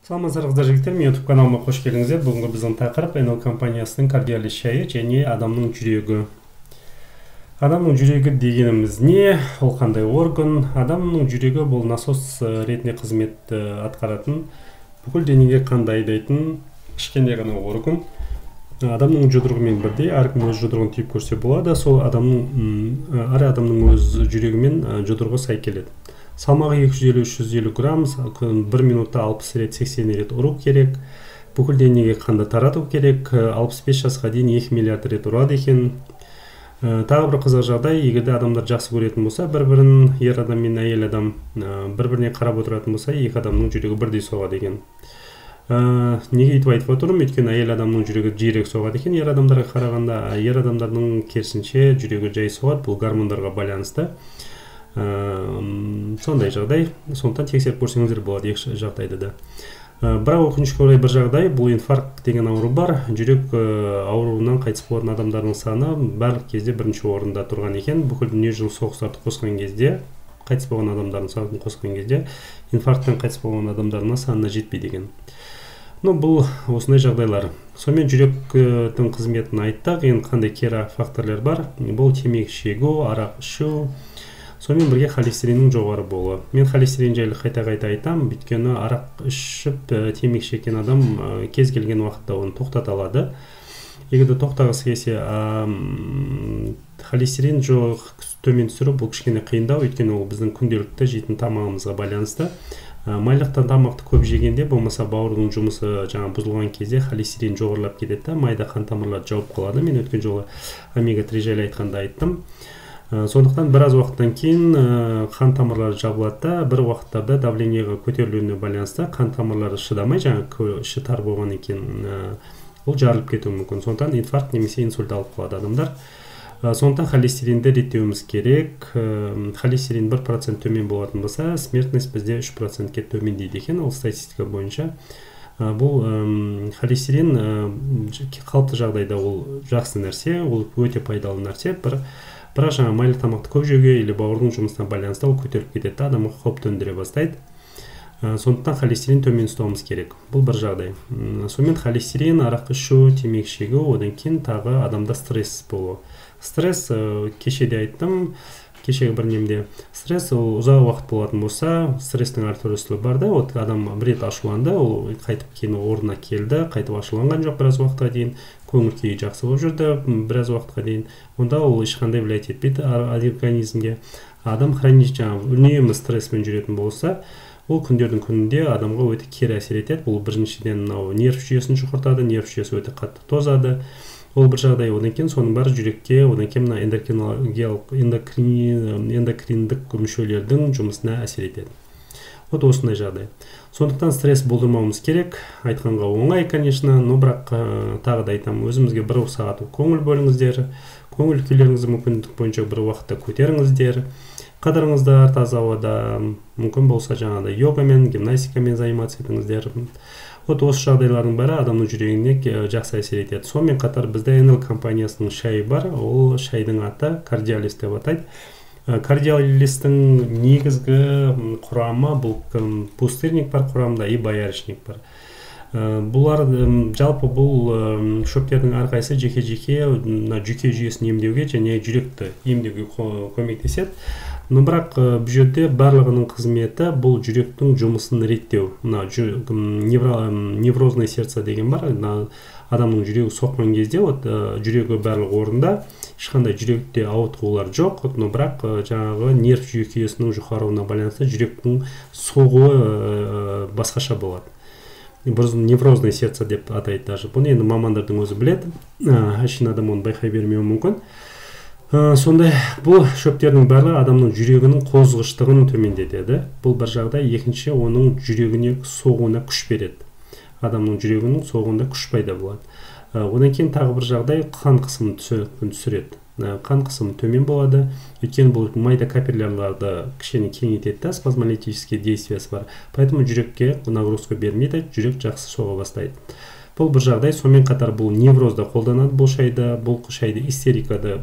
Саламатсыздар жігіттер, мен YouTube каналыма қош келдіңіздер. Бүгінгі біздің тақырып Enel компаниясының кардиалис шайы және адамның жүрегі. Адамның жүрегі дегеніміз не? Ол қандай орган? Адамның жүрегі бұл насос ретінде қызмет атқаратын, бүкіл денеге қанды айдайтын кішкене ғана орган. Адамның жұдырығымен бірдей, әркім өз жұдырығын түйіп көрсе болады. Сол әр адамның өз жүрегімен жұдырығы сай келеді. Салмағы 250-350 грамм, 1 минутта 60 рет, 80 рет ұру керек. Бүкіл денеге қанды тарату керек. 65 жасқа дейін 2 миллиард рет ұрады екен. Тағы бір қызық жағдай, егерде адамдар жақсы көретін болса, бір-бірін, ер адам мен әйел адам бір-біріне қарап отыратын болса, екі адамның жүрегі бірдей соғады екен. Неге айтып отырмын? Өйткені әйел адамның жүрегі жиірек соғады екен, ер адамдарға қарағанда, ер адамдардың керісінше жүрегі жай соғады, бұл гормондарға байланысты. Сондай жағдай, сондықтан тексеріп көрсеңіздер болады екі жағдайды да. Бірақ өкінішке орай бір жағдай, бұл инфаркт деген ауру бар. Жүрек ауруынан қайтыс болатын адамдардың саны барлық кезде бірінші орында тұрған екен. Бүкіл дүниежүзілік соғыстарды қосқан кезде, қайтыс болған адамдардың санын қосқан кезде, инфаркттан қайтыс болған адамдардың санына жетпейді екен. Бұл осындай жағдайлар. Сонымен жүректің қызметін айттық, енді қандай кері факторлар бар? Бұл темекі шегу, арақ ішу, сонымен бірге холестериннің жоғары болуы. Мен холестерин жайлы қайта-қайта айтамын, өйткені арақ ішіп темекі шеккен адам кез келген уақытта оны тоқтата алады. Егерде тоқтағысы келсе, холестерин жоқ төмен түсіру бұл кішкене қиындау, өйткені ол біздің күнделікті жейтін тамағымызға байланысты. Майлықтан тамақты көп жегенде, болмаса бауырдың жұмысы жаңа бұзылған кезде холестерин жоғарылап кетеді, майда қан тамырлары жауып қалады. Мен өткен жолы омега-3 жайлы айтқанда айттым. Сондықтан біраз уақыттан кейін қан тамырлары жабылады, бір уақыттарда давлениеға көтерілуіне байланысты қан тамырлары шыдамай, жаңа іші тар болған екен, ол жарылып кетуі мүмкін. Сондықтан инфаркт немесе инсульт алып қалады адамдар. Сондықтан холестеринді реттеуіміз керек. Холестерин 1% төмен болатын болса, смертность бізде 3%-ке төмендейді екен, ол статистика бойынша. Бұл холестерин қалыпты жағдайда ол жақсы нәрсе, ол өте пайдалы нәрсе. Бірақ жаңа майлы тамақты көп жеуге или бауырдың жұмысына байланысты ол көтеріп кетеді, адамға қауіп төндіре бастайды. Сондықтан холестерин төмен ұстауымыз керек. Бұл бір жағдай. Сонымен холестерин, арақ ішу, темекі шегу, одан кейін тағы адамда стресс болу. Стресс, кешеде айттым, кешегі бір немде, стресс ұзақ уақыт болатын болса, стресстің әртүрлісі бар да, адам бір рет ашуланды, ол қайтып кейін орнына келді, қайтып ашуланған жоқ біраз уақытқа дейін, көңіл күйі жақсы болып жүрді біраз уақытқа дейін, онда ол ешқандай влиять етпейді организмге. Адам үнемі стресспен жүретін болса, ол күндердің күнінде адамға өте кері әсер етеді. Бұл біріншіден нерв жүйесін жұқартады, нерв жүйесі өте қатты тозады. Ол бір жағдай, одан кейін соның бәрі жүрекке, одан кейін эндокриндік мүшелердің жұмысына әсер етеді. Осындай жағдай. Сондықтан стресс болдырмауымыз керек. Айтқанға оңай, конечно, но бірақ тағы да айтамын, өзімізге бір сағат көңіл бөліңіздер, көңіл күйлеріңізді мүмкіндік бойынша бір уақытта көтеріңіздер. Қадырыңыздар таза ауада, мүмкін болса жаңағыдай йогамен, гимнастикамен займатса етіңіздер. Осы жағдайлардың бәрі адамның жүрегіне жақсы әсер етеді. Сонымен қатар бізде Enel компаниясының шайы бар, ол шайдың аты кардиалис деп атайды. Кардиалистің негізгі құрамы бұл пустырник бар құрамында и боярышник бар. Бұлар жалпы бұл шөптердің әрқайсысы жеке-жеке жүйке жүйесін емдеуге және жүректі емдеуге көмектеседі. Но бірақ бұл жерде барлығының қызметі бұл жүректің жұмысын реттеу. Неврозный сердце деген бар. Адамның жүрегі соққан кезде жүрегі барлық орында, ешқандай жүректе ауытқулар жоқ, но бірақ жаңағы нерв жүйкесінің жұқаруына байланысты жүректің соғуы басқаша болады. Неврозный сердце деп атайды даже. Бұны енді мамандардың өзі біледі. Әшейін адам оны байқай бермеуі мүмкін. Сондай бұл шөптердің барлығы адамның жүрегінің қозғыштығын төмендетеді. Бұл бір жағдай. Екінші, оның жүрегіне соғуына күш береді. Адамның жүрегінің соғуында күш пайда болады. Одан кейін тағы бір жағдай, қан қысымын түсіреді. Қан қысымы төмен болады. Өйткені бұл майда капиллярларды кішкене кеңейтеді, спазмолитические действиясы бар. Поэтому жүрекке нагрузка бермейді, жүрек жақсы соға бастайды. Бұл бір жағдай. Сонымен қатар бұл неврозда қолданады, бұл шайды истерикада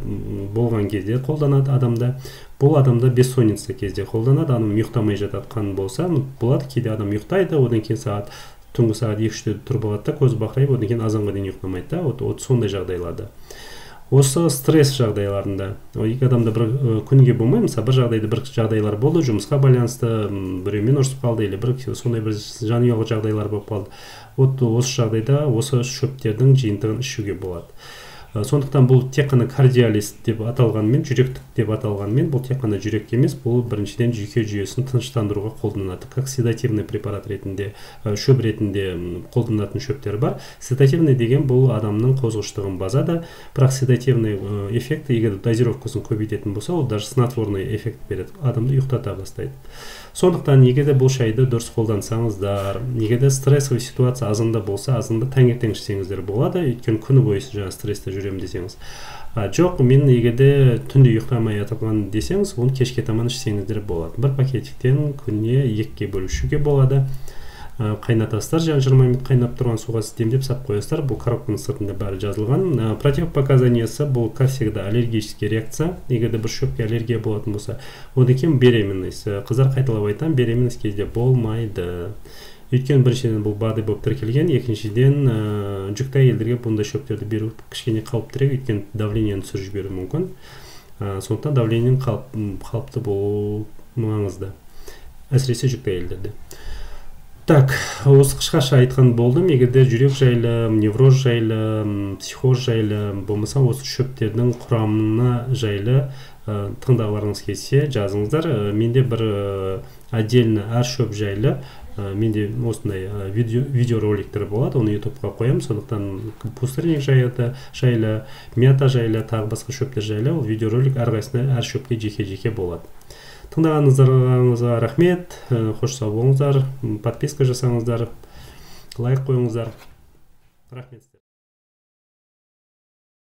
болған кезде қолданады адамда. Бұл адамда бессонница кезде қолданады. Адам ұйықтамай жатқан болса, болады, кейде адам ұйықтайды, одан кейін сағат түнгі сағат 2-3-те тұрып алады да, көзі бақырайып, одан кейін азанға дейін ұйықтамайды да, вот сондай жағдайларда. Осы стресс жағдайларында екі адамда бір күнге болмай, мысалы бір жағдайда бір жағдайлар болды, жұмысқа байланысты біреумен ұрысып қалды, или бір сондай бір жанұялық жағдайлар болып қалды. Вот осы жағдайда осы шөптердің жиынтығын ішуге болады. Сондықтан бұл тек қана кардиализ деп аталғанмен, жүректік деп аталғанмен, бұл тек қана жүрекке емес, бұл біріншіден жүйке жүйесін тыныштандыруға қолданылады. Как седативный препарат ретінде, шөп ретінде қолданылатын шөптер бар. Седативный деген бұл адамның қозғыштығын базады, бірақ седативный эффекті, егер дозировкасын көбейтетін болса, ол даже снотворный эффект береді, адамды ұйықтата бастайды. Сондықтан егерде бұл шайды дұрыс қолдансаңыздар, егерде стрессовый ситуация азанда болса, азанда таңертең ішсеңіздер болады, өйткені күні бойы жаңа стрессте жүремін десеңіз. Жоқ, мен егерде түнде ұйықтамай жатырмын десеңіз, оны кешке таман ішсеңіздер болады. Бір пакетиктен күніне 2-ге бөліп ішуге болады. Қайнатасыздар, 20 минут қайнап тұрған суға демдеп сап қоясыздар. Бұл коробканың сыртында бәрі жазылған. Противопоказаниясы бұл как всегда аллергический реакция. Егерде бір шөпке аллергия болатын болса, одан кейін беременность. Қыздар қайталап айтам, беременность кезде болмайды. Өйткені біріншіден бұл бады болып тіркелген, екіншіден жүкті әйелдерге бұндай шөптерді беру кішкене қауіптірек, өйткені давлениені түсіріп жіберуі мүмкін. Сондықтан давлениенің қалыпты болуы маңызды, әсіресе жүкті әйелдерде. Так, осы қысқаша айтқан болдым. Егерде жүрек жайлы, невроз жайлы, психоз жайлы, болмаса осы шөптердің құрамына жайлы тыңдағыларыңыз келсе, жазыңыздар. Менде бір отдельно әр шөп жайлы менде осындай видеороликтер болады, оны ютубқа қоямын. Сондықтан пустырник жайлы, мята жайлы, тағы басқа шөптер жайлы ол видеоролик әрқайсысына әр шөпке жеке-жеке болады. Тыңдағаныңызға рахмет, қош сау болыңыздар, подписка жасаңыздар, лайк қойыңыздар. Рахмет.